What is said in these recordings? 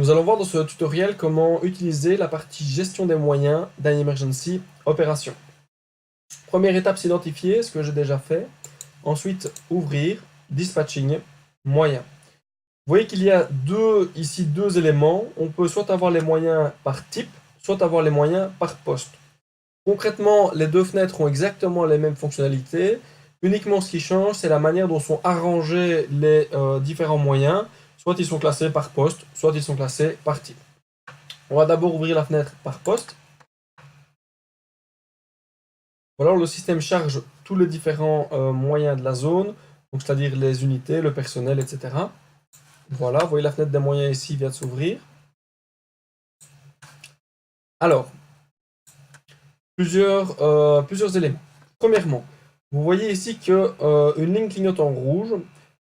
Nous allons voir dans ce tutoriel comment utiliser la partie gestion des moyens d'un emergency opération. Première étape, s'identifier, ce que j'ai déjà fait. Ensuite, ouvrir, dispatching, moyens. Vous voyez qu'il y a ici deux éléments. On peut soit avoir les moyens par type, soit avoir les moyens par poste. Concrètement, les deux fenêtres ont exactement les mêmes fonctionnalités. Uniquement ce qui change, c'est la manière dont sont arrangés les différents moyens. Soit ils sont classés par poste, soit ils sont classés par type. On va d'abord ouvrir la fenêtre par poste. Voilà, le système charge tous les différents moyens de la zone, c'est-à-dire les unités, le personnel, etc. Voilà, vous voyez la fenêtre des moyens ici vient de s'ouvrir. Alors, plusieurs éléments. Premièrement, vous voyez ici qu'une ligne clignote en rouge.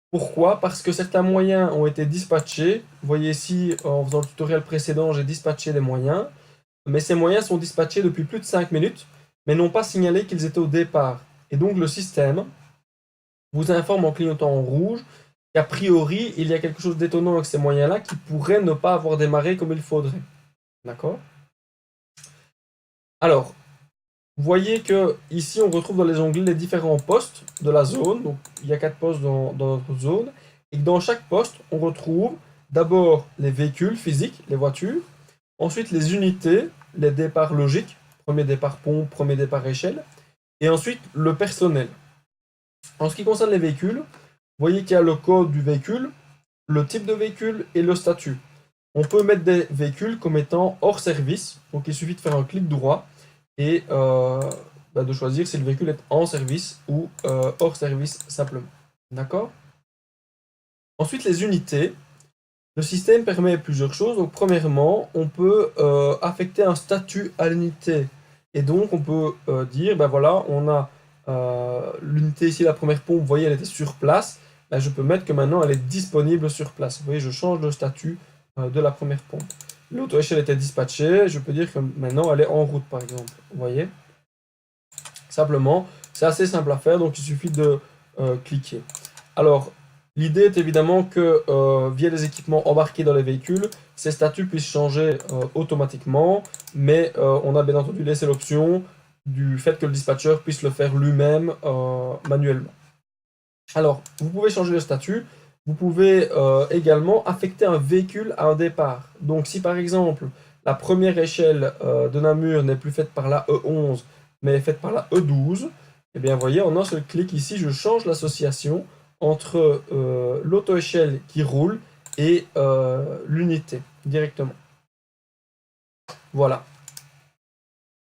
Pourquoi? Parce que certains moyens ont été dispatchés. Vous voyez ici, en faisant le tutoriel précédent, j'ai dispatché les moyens. Mais ces moyens sont dispatchés depuis plus de 5 minutes, mais n'ont pas signalé qu'ils étaient au départ. Et donc le système vous informe en clignotant en rouge qu'a priori, il y a quelque chose d'étonnant avec ces moyens-là qui pourraient ne pas avoir démarré comme il faudrait. D'accord? Alors, vous voyez que ici on retrouve dans les onglets les différents postes de la zone. Donc il y a 4 postes dans notre zone. Et que dans chaque poste, on retrouve d'abord les véhicules physiques, les voitures. Ensuite les unités, les départs logiques. Premier départ pompe, premier départ échelle. Et ensuite le personnel. En ce qui concerne les véhicules, vous voyez qu'il y a le code du véhicule, le type de véhicule et le statut. On peut mettre des véhicules comme étant hors service. Donc il suffit de faire un clic droit et de choisir si le véhicule est en service ou hors service simplement. D'accord? Ensuite, les unités. Le système permet plusieurs choses. Donc, premièrement, on peut affecter un statut à l'unité. Et donc, on peut dire, ben voilà, on a l'unité ici, la première pompe, vous voyez, elle était sur place. Ben, je peux mettre que maintenant, elle est disponible sur place. Vous voyez, je change le statut de la première pompe. L'auto-échelle était dispatchée. Je peux dire que maintenant, elle est en route, par exemple. Vous voyez? Simplement, c'est assez simple à faire, donc il suffit de cliquer. Alors, l'idée est évidemment que via les équipements embarqués dans les véhicules, ces statuts puissent changer automatiquement, mais on a bien entendu laissé l'option du fait que le dispatcher puisse le faire lui-même manuellement. Alors, vous pouvez changer le statut, vous pouvez également affecter un véhicule à un départ. Donc si par exemple, la première échelle de Namur n'est plus faite par la E11, mais est faite par la E12, eh bien vous voyez, en un seul clic ici, je change l'association entre l'auto-échelle qui roule et l'unité directement. Voilà.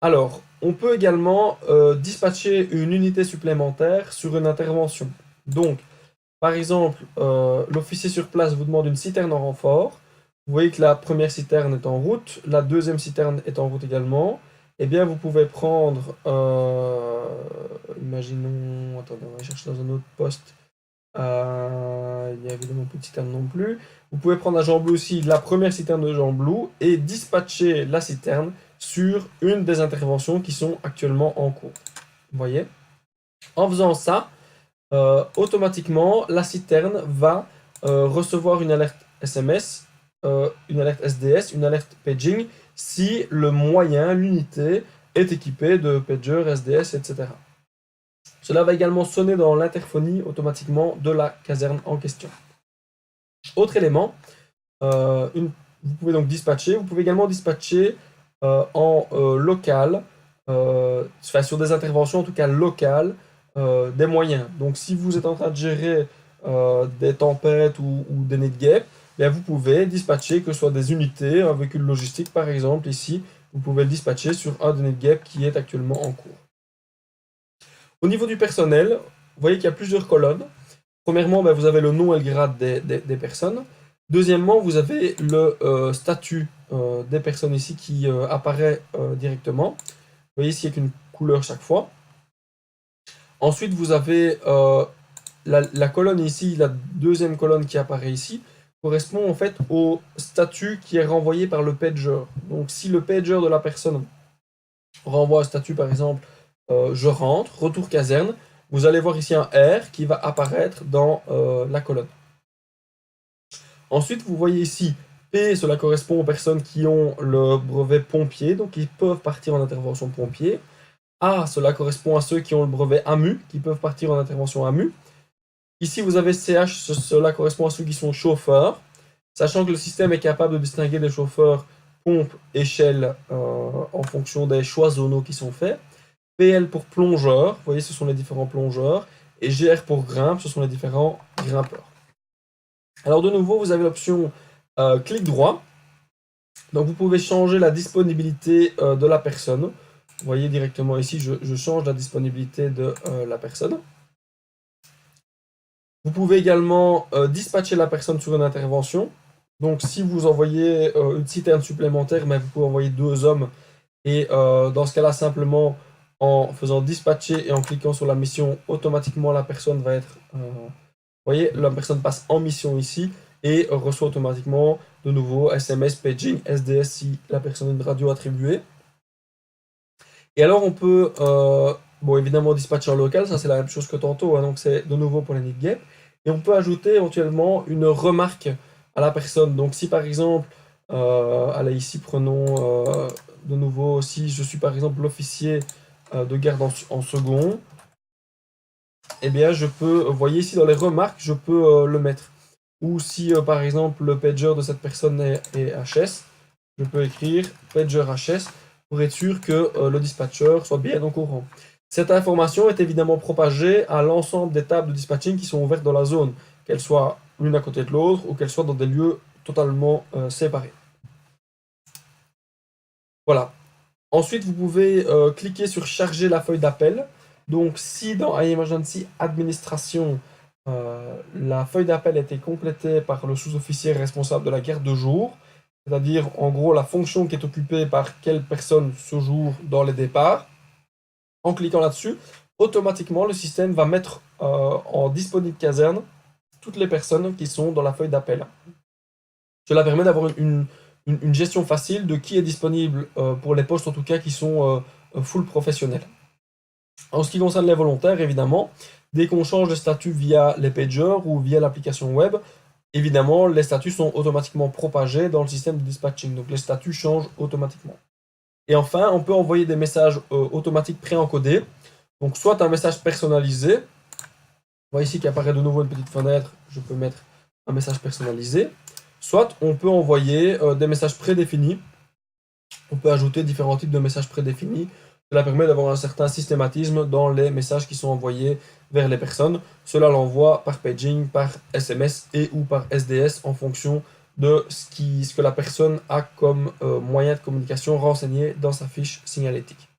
Alors, on peut également dispatcher une unité supplémentaire sur une intervention. Donc, par exemple, l'officier sur place vous demande une citerne en renfort. Vous voyez que la première citerne est en route, la deuxième citerne est en route également. Eh bien, vous pouvez prendre, imaginons, attendez, on va chercher dans un autre poste. Il n'y a évidemment plus de citerne non plus. Vous pouvez prendre à Jean Blou aussi la première citerne de Jean Blou et dispatcher la citerne sur une des interventions qui sont actuellement en cours. Vous voyez? En faisant ça, automatiquement, la citerne va recevoir une alerte SMS, une alerte SDS, une alerte paging, si le moyen, l'unité, est équipé de pager, SDS, etc. Cela va également sonner dans l'interphonie automatiquement de la caserne en question. Autre élément, vous pouvez donc dispatcher, vous pouvez également dispatcher en local, sur des interventions en tout cas locales, des moyens. Donc si vous êtes en train de gérer des tempêtes ou des nids de guêpes, bien, vous pouvez dispatcher que ce soit des unités, un véhicule logistique par exemple, ici, vous pouvez le dispatcher sur un des nids de guêpes qui est actuellement en cours. Au niveau du personnel, vous voyez qu'il y a plusieurs colonnes. Premièrement, ben, vous avez le nom et le grade des personnes. Deuxièmement, vous avez le statut des personnes ici qui apparaît directement. Vous voyez ici avec une couleur chaque fois. Ensuite, vous avez la colonne ici, la deuxième colonne qui apparaît ici, correspond en fait au statut qui est renvoyé par le pager. Donc si le pager de la personne renvoie un statut par exemple je rentre, retour caserne, vous allez voir ici un R qui va apparaître dans la colonne. Ensuite, vous voyez ici P, cela correspond aux personnes qui ont le brevet pompier, donc ils peuvent partir en intervention pompier. A, cela correspond à ceux qui ont le brevet AMU, qui peuvent partir en intervention AMU. Ici, vous avez CH, cela correspond à ceux qui sont chauffeurs, sachant que le système est capable de distinguer des chauffeurs pompe, échelle, en fonction des choix zonaux qui sont faits. PL pour plongeur, vous voyez, ce sont les différents plongeurs. Et GR pour grimpe, ce sont les différents grimpeurs. Alors de nouveau, vous avez l'option clic droit. Donc vous pouvez changer la disponibilité de la personne. Vous voyez directement ici, je change la disponibilité de la personne. Vous pouvez également dispatcher la personne sur une intervention. Donc si vous envoyez une citerne supplémentaire, mais vous pouvez envoyer 2 hommes. Et dans ce cas-là, simplement en faisant dispatcher et en cliquant sur la mission, automatiquement la personne va être... vous voyez, la personne passe en mission ici et reçoit automatiquement de nouveau SMS, paging, SDS si la personne a une radio attribuée. Et alors on peut, bon évidemment dispatcher en local, ça c'est la même chose que tantôt, hein, donc c'est de nouveau pour les NetGap. Et on peut ajouter éventuellement une remarque à la personne. Donc si par exemple, allez ici prenons de nouveau, si je suis par exemple l'officier de garde en second, eh bien je peux, vous voyez ici dans les remarques, je peux le mettre. Ou si par exemple le pager de cette personne est HS, je peux écrire pager HS pour être sûr que le dispatcher soit bien au courant. Cette information est évidemment propagée à l'ensemble des tables de dispatching qui sont ouvertes dans la zone, qu'elles soient l'une à côté de l'autre ou qu'elles soient dans des lieux totalement séparés. Voilà. Ensuite, vous pouvez cliquer sur charger la feuille d'appel. Donc, si dans iEmergency Administration, la feuille d'appel a été complétée par le sous-officier responsable de la garde de jour, c'est-à-dire en gros la fonction qui est occupée par quelle personne ce jour dans les départs, en cliquant là-dessus, automatiquement le système va mettre en disponible caserne toutes les personnes qui sont dans la feuille d'appel. Cela permet d'avoir une gestion facile de qui est disponible pour les postes en tout cas qui sont full professionnels. En ce qui concerne les volontaires, évidemment, dès qu'on change de statut via les pagers ou via l'application web, évidemment, les statuts sont automatiquement propagés dans le système de dispatching. Donc les statuts changent automatiquement. Et enfin, on peut envoyer des messages automatiques préencodés. Donc soit un message personnalisé. Vous voyez ici qu'apparaît de nouveau une petite fenêtre. Je peux mettre un message personnalisé. Soit on peut envoyer des messages prédéfinis. On peut ajouter différents types de messages prédéfinis. Cela permet d'avoir un certain systématisme dans les messages qui sont envoyés vers les personnes. Cela l'envoie par paging, par SMS et ou par SDS en fonction de ce que la personne a comme moyen de communication renseigné dans sa fiche signalétique.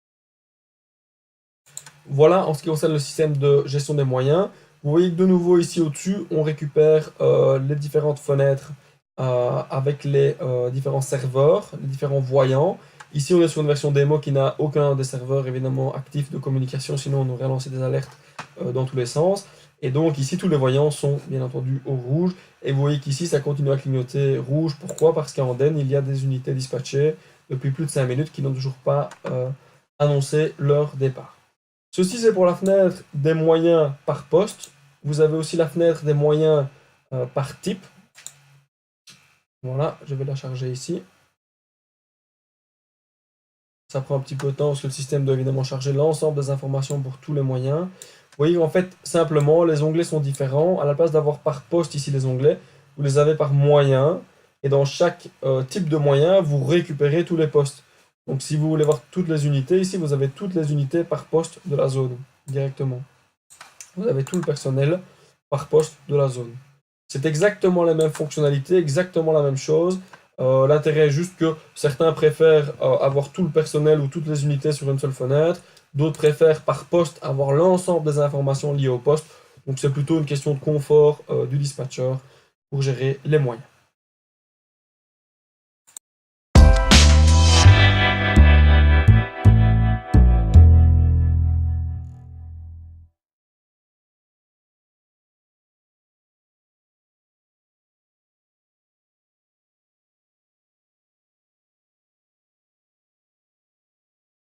Voilà en ce qui concerne le système de gestion des moyens. Vous voyez que de nouveau ici au-dessus, on récupère les différentes fenêtres avec les différents serveurs, les différents voyants. Ici, on est sur une version démo qui n'a aucun des serveurs évidemment actifs de communication, sinon on aurait lancé des alertes dans tous les sens. Et donc ici, tous les voyants sont bien entendu au rouge. Et vous voyez qu'ici, ça continue à clignoter rouge. Pourquoi? Parce qu'en Den, il y a des unités dispatchées depuis plus de 5 minutes qui n'ont toujours pas annoncé leur départ. Ceci, c'est pour la fenêtre des moyens par poste. Vous avez aussi la fenêtre des moyens par type. Voilà, je vais la charger ici. Ça prend un petit peu de temps parce que le système doit évidemment charger l'ensemble des informations pour tous les moyens. Vous voyez en fait, simplement, les onglets sont différents. À la place d'avoir par poste ici les onglets, vous les avez par moyen. Et dans chaque type de moyen, vous récupérez tous les postes. Donc si vous voulez voir toutes les unités, ici vous avez toutes les unités par poste de la zone, directement. Vous avez tout le personnel par poste de la zone. C'est exactement la même fonctionnalité, exactement la même chose. L'intérêt est juste que certains préfèrent avoir tout le personnel ou toutes les unités sur une seule fenêtre. D'autres préfèrent par poste avoir l'ensemble des informations liées au poste. Donc c'est plutôt une question de confort du dispatcher pour gérer les moyens.